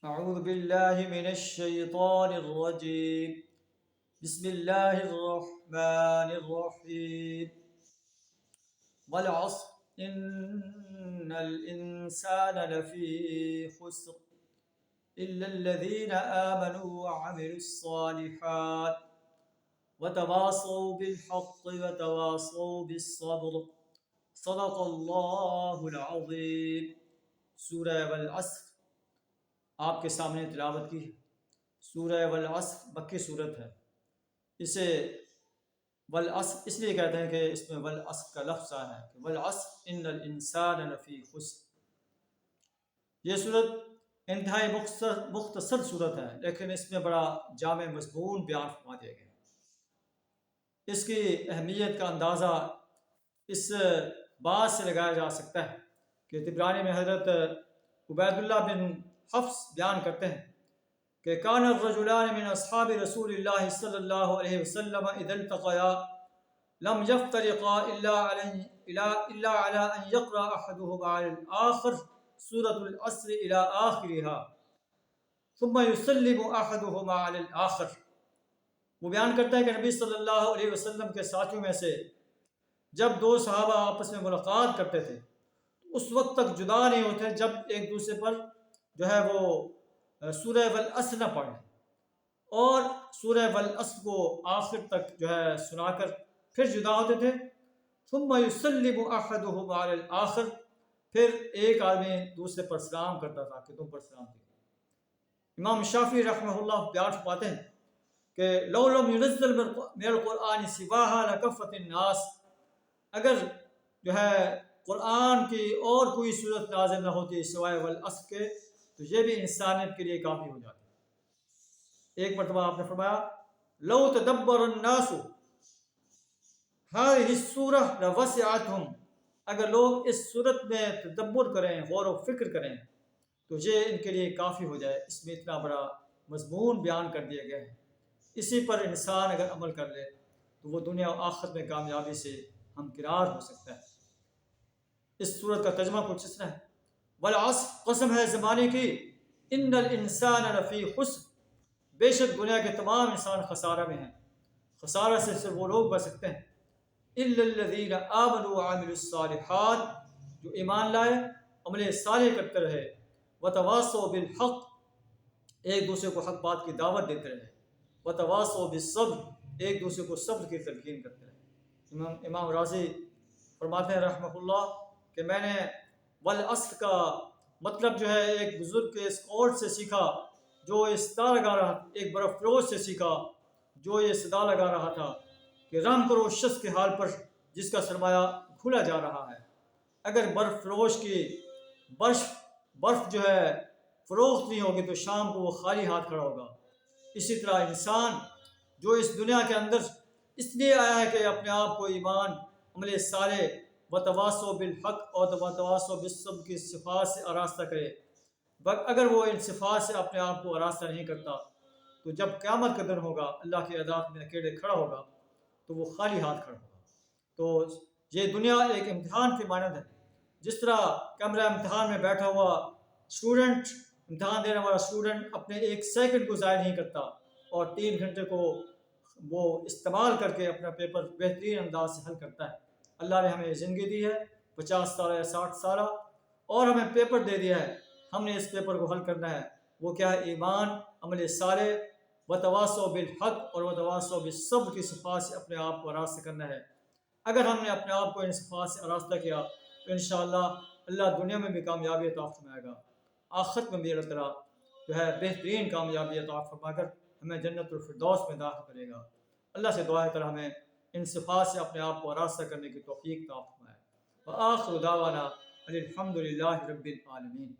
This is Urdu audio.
أعوذ بالله من الشيطان الرجيم. بسم الله الرحمن الرحيم. والعصر إن الإنسان لفي خسر إلا الذين آمنوا وعملوا الصالحات وتواصوا بالحق وتواصوا بالصبر. صدق الله العظيم. سورہ والعصر آپ کے سامنے تلاوت کی ہے۔ سورہ والعصر مکی صورت ہے۔ اسے والعصر اس لیے کہتے ہیں کہ اس میں والعصر کا لفظ آیا ہے کہ والعصر ان الانسان لفی خسر۔ یہ صورت انتہائی مختصر صورت ہے، لیکن اس میں بڑا جامع مضمون بیان فرما دیا گیا۔ اس کی اہمیت کا اندازہ اس بات سے لگایا جا سکتا ہے کہ طبرانی میں حضرت عبید اللہ بن حفص بیان کرتے ہیں کہ کان الرجلان من اصحاب رسول اللہ صلی اللہ علیہ وسلم اذا التقیا لم يفترقا الا على ان يقرأ احدهما على الاخر سورة العصر الى آخرها ثم يسلم احدهما على الاخر۔ وہ بیان کرتا ہے کہ نبی صلی اللہ علیہ وسلم کے ساتھیوں میں سے جب دو صحابہ آپس میں ملاقات کرتے تھے اس وقت تک جدا نہیں ہوتے جب ایک دوسرے پر جو ہے وہ سورہ والعصر نہ پڑھیں، اور سورہ والعصر کو آخر تک جو ہے سنا کر پھر جدا ہوتے تھے۔ ثم یسلم احدهم علی الاخر، پھر ایک آدمی دوسرے پر سلام کرتا تھا کہ تم پر سلام تھی۔ امام شافعی رحمہ اللہ بیان فرماتے ہیں کہ لو لم ينزل من القرآن سواها لکفت الناس، اگر جو ہے قرآن کی اور کوئی صورت نازل نہ ہوتی سوائے والعصر کے تو یہ بھی انسانیت کے لیے کافی ہو جاتی۔ ایک مرتبہ آپ نے فرمایا لو تدبر الناس هذه السورة لوسعتهم، اگر لوگ اس صورت میں تدبر کریں، غور و فکر کریں تو یہ ان کے لیے کافی ہو جائے۔ اس میں اتنا بڑا مضمون بیان کر دیا گیا ہے، اسی پر انسان اگر عمل کر لے تو وہ دنیا و آخرت میں کامیابی سے ہمکنار ہو سکتا ہے۔ اس صورت کا ترجمہ کچھ اس طرح ہے، والعصر قسم ہے زمانے کی، ان الانسان لفی خسر، بے شک دنیا کے تمام انسان خسارہ میں ہیں۔ خسارہ سے صرف وہ لوگ بچ سکتے ہیں الا الذین آمنوا وعملوا الصالحات، جو ایمان لائے، عمل صالح کرتے رہے، وتواصوا بالحق، ایک دوسرے کو حق بات کی دعوت دیتے رہے، وتواصوا بالصبر، ایک دوسرے کو صبر کی تلقین کرتے رہے۔ امام راضی فرماتے ہیں رحمہ اللہ کہ میں نے والعصر کا مطلب جو ہے ایک بزرگ کے اسکاٹ سے سیکھا جو یہ صدا لگا رہا، ایک برف فروش سے سیکھا جو یہ صدا لگا رہا تھا کہ رحم کرو اس شخص کے حال پر جس کا سرمایہ کھلا جا رہا ہے۔ اگر برف فروش کی برف جو ہے فروخت نہیں ہوگی تو شام کو وہ خالی ہاتھ کھڑا ہوگا۔ اسی طرح انسان جو اس دنیا کے اندر اس لیے آیا ہے کہ اپنے آپ کو ایمان، عمل صالح، وتواصوا بالحق اور وتواصوا بالصبر کی صفات سے آراستہ کرے۔ اگر وہ ان صفات سے اپنے آپ کو آراستہ نہیں کرتا تو جب قیامت کا دن ہوگا، اللہ کی عدالت میں اکیلے کھڑا ہوگا تو وہ خالی ہاتھ کھڑا ہوگا۔ تو یہ دنیا ایک امتحان کی مانند ہے، جس طرح کمرہ امتحان میں بیٹھا ہوا اسٹوڈنٹ، امتحان دینے والا اسٹوڈنٹ اپنے ایک سیکنڈ کو ضائع نہیں کرتا اور 3 گھنٹے کو وہ استعمال کر کے اپنا پیپر بہترین انداز سے حل کرتا ہے۔ اللہ نے ہمیں زندگی دی ہے 50 سالہ یا 60 سالہ، اور ہمیں پیپر دے دیا ہے، ہم نے اس پیپر کو حل کرنا ہے۔ وہ کیا ہے؟ ایمان، عمل صالح، وتواصوا بالحق اور وتواصوا بالصبر کی صفات سے اپنے آپ کو آراستہ کرنا ہے۔ اگر ہم نے اپنے آپ کو ان صفات سے آراستہ کیا تو انشاءاللہ اللہ دنیا میں بھی کامیابی عطا فرمائے گا، آخرت میں بھی اللہ تعالیٰ جو ہے بہترین کامیابی عطا فرما کر ہمیں جنت الفردوس میں داخل کرے گا۔ اللہ سے دعا ہے تعالیٰ ہمیں ان صفات سے اپنے آپ کو آراستہ کرنے کی توفیق عطا فرمائے۔ وآخر دعوانا الحمد للہ رب العالمین۔